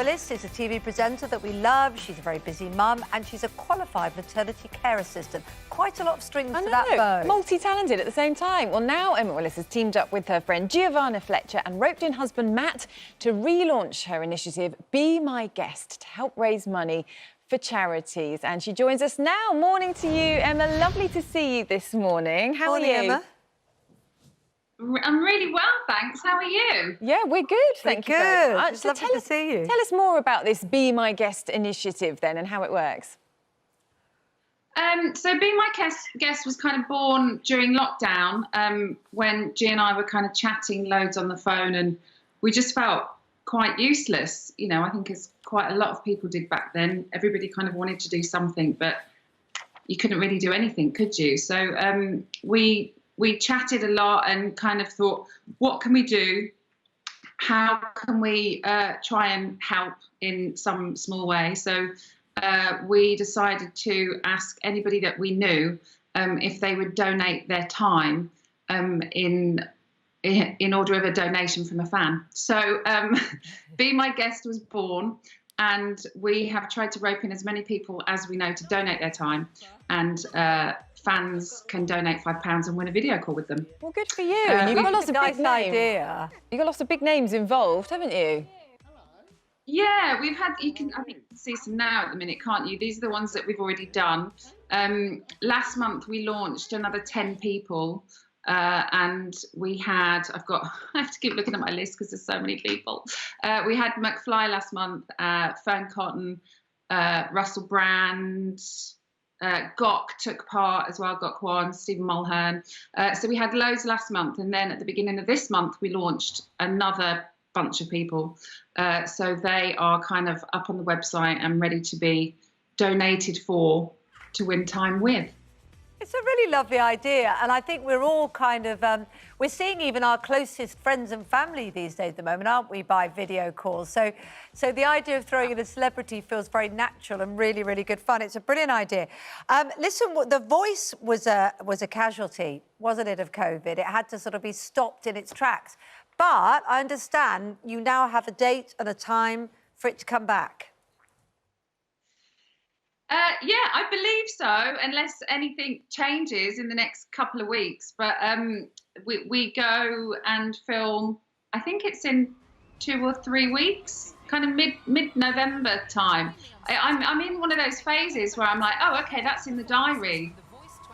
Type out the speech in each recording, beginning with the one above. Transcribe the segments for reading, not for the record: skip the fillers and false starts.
Willis is a TV presenter that we love. She's a very busy mum and she's a qualified maternity care assistant. Quite a lot of strings to that bow. Multi-talented at the same time. Well, now Emma Willis has teamed up with her friend Giovanna Fletcher and roped-in husband Matt to relaunch her initiative, Be My Guest, to help raise money for charities. And she joins us now. Morning to you, Emma. Lovely to see you this morning. How are you? Emma. I'm really well, thanks. How are you? Yeah, we're good. Thank you very much. It's lovely to see you. Tell us more about this Be My Guest initiative then and how it works. So Be My Guest was kind of born during lockdown when G and I were kind of chatting loads on the phone, and we just felt quite useless. You know, I think as quite a lot of people did back then. Everybody kind of wanted to do something, but you couldn't really do anything, could you? So we chatted a lot and kind of thought, what can we do? How can we try and help in some small way? So we decided to ask anybody that we knew if they would donate their time in order of a donation from a fan. So Be My Guest was born, and we have tried to rope in as many people as we know to donate their time, and fans can donate £5 and win a video call with them. Well, good for you. You've got lots of big names. You've got lots of big names involved, haven't you? Yeah, we've had, I think you can see some now at the minute, can't you? These are the ones that we've already done. Last month we launched another 10 people, and we had, I have to keep looking at my list because there's so many people. We had McFly last month, Fern Cotton, Russell Brand, Gok took part as well, Gok Kwan, Stephen Mulhern. So we had loads last month, and then at the beginning of this month we launched another bunch of people. So they are kind of up on the website and ready to be donated for to win time with. It's a really lovely idea, and I think we're all kind of, we're seeing even our closest friends and family these days at the moment, aren't we, by video calls. So the idea of throwing in a celebrity feels very natural and really, really good fun. It's a brilliant idea. Listen, The Voice was a casualty, wasn't it, of COVID? It had to sort of be stopped in its tracks. But I understand you now have a date and a time for it to come back. Yeah, I believe so, unless anything changes in the next couple of weeks. But we go and film, I think it's in 2 or 3 weeks, kind of mid-November time. I'm in one of those phases where I'm like, oh, OK, that's in the diary.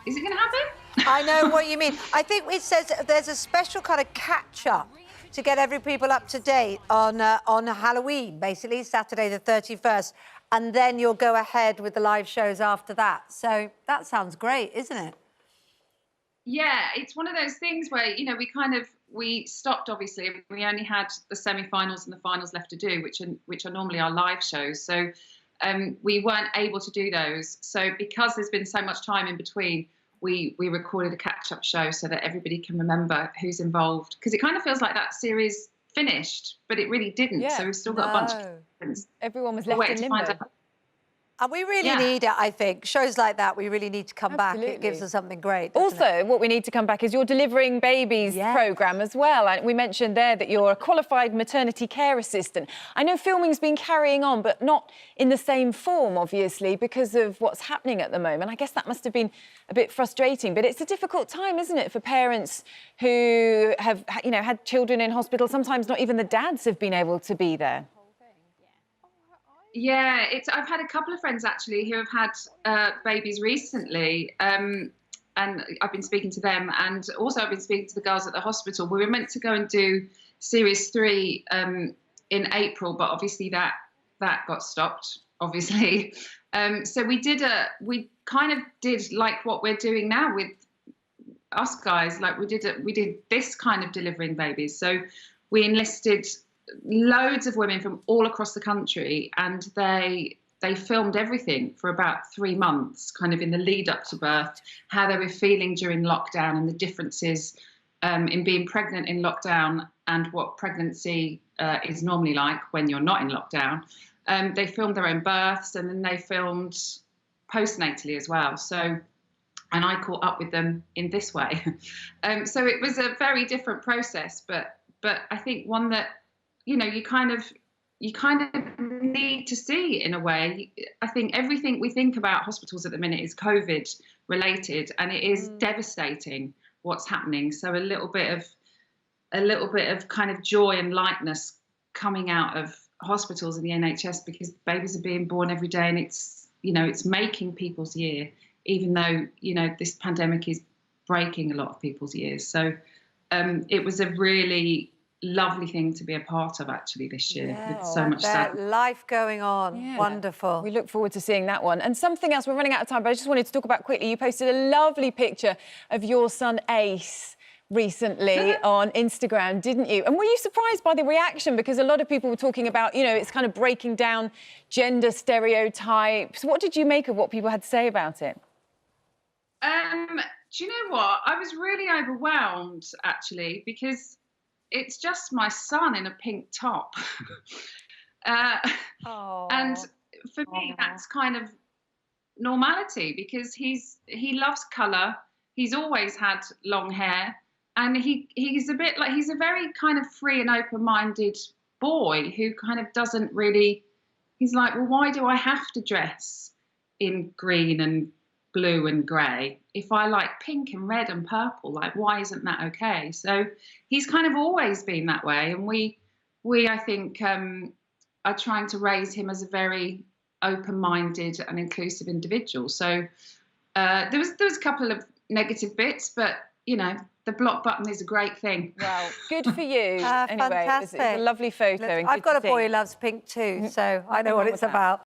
Is it going to happen? I know what you mean. I think it says there's a special kind of catch-up to get every people up to date on Halloween, basically, Saturday the 31st. And then you'll go ahead with the live shows after that. So that sounds great, isn't it? Yeah, it's one of those things where, you know, we stopped, obviously. We only had the semi-finals and the finals left to do, which are normally our live shows. So we weren't able to do those. So because there's been so much time in between, we recorded a catch-up show so that everybody can remember who's involved. Because it kind of feels like that series finished, but it really didn't. Yeah, so we've still got a bunch of things. Everyone was left in limbo. And we really need it, I think. Shows like that, we really need to come back. It gives us something great. Also, what we need to come back is your Delivering Babies programme as well. And we mentioned there that you're a qualified maternity care assistant. I know filming's been carrying on, but not in the same form, obviously, because of what's happening at the moment. I guess that must have been a bit frustrating, but it's a difficult time, isn't it, for parents who have, you know, had children in hospital. Sometimes not even the dads have been able to be there. Yeah, I've had a couple of friends actually who have had babies recently, and I've been speaking to them, and also I've been speaking to the girls at the hospital. We were meant to go and do series 3 in April, but obviously that got stopped, obviously. So we kind of did like what we're doing now with us guys. Like we did this kind of Delivering Babies. So we enlisted loads of women from all across the country, and they filmed everything for about 3 months, kind of in the lead up to birth, how they were feeling during lockdown and the differences in being pregnant in lockdown and what pregnancy is normally like when you're not in lockdown. They filmed their own births, and then they filmed postnatally as well. So, and I caught up with them in this way. So it was a very different process, but I think one that, you know, you kind of need to see it in a way. I think everything we think about hospitals at the minute is COVID related, and it is devastating what's happening. So a little bit of kind of joy and lightness coming out of hospitals in the NHS, because babies are being born every day, and it's, you know, it's making people's year, even though, you know, this pandemic is breaking a lot of people's years. So it was a really lovely thing to be a part of actually this year, with so much sadness. Life going on. Yeah. Wonderful. We look forward to seeing that one. And something else, we're running out of time, but I just wanted to talk about quickly. You posted a lovely picture of your son Ace recently on Instagram, didn't you? And were you surprised by the reaction? Because a lot of people were talking about, you know, it's kind of breaking down gender stereotypes. What did you make of what people had to say about it? Do you know what? I was really overwhelmed, actually, because it's just my son in a pink top. And for me, that's kind of normality, because he loves colour. He's always had long hair, and he's a bit like, he's a very kind of free and open-minded boy who kind of doesn't really, he's like, well, why do I have to dress in green and blue and grey if I like pink and red and purple? Like, why isn't that okay? So he's kind of always been that way, and we I think are trying to raise him as a very open-minded and inclusive individual. So there was a couple of negative bits, but you know, the block button is a great thing. Well, good for you. Anyway, fantastic. It's a lovely photo. And I've got a boy who loves pink too, so I know what it's about.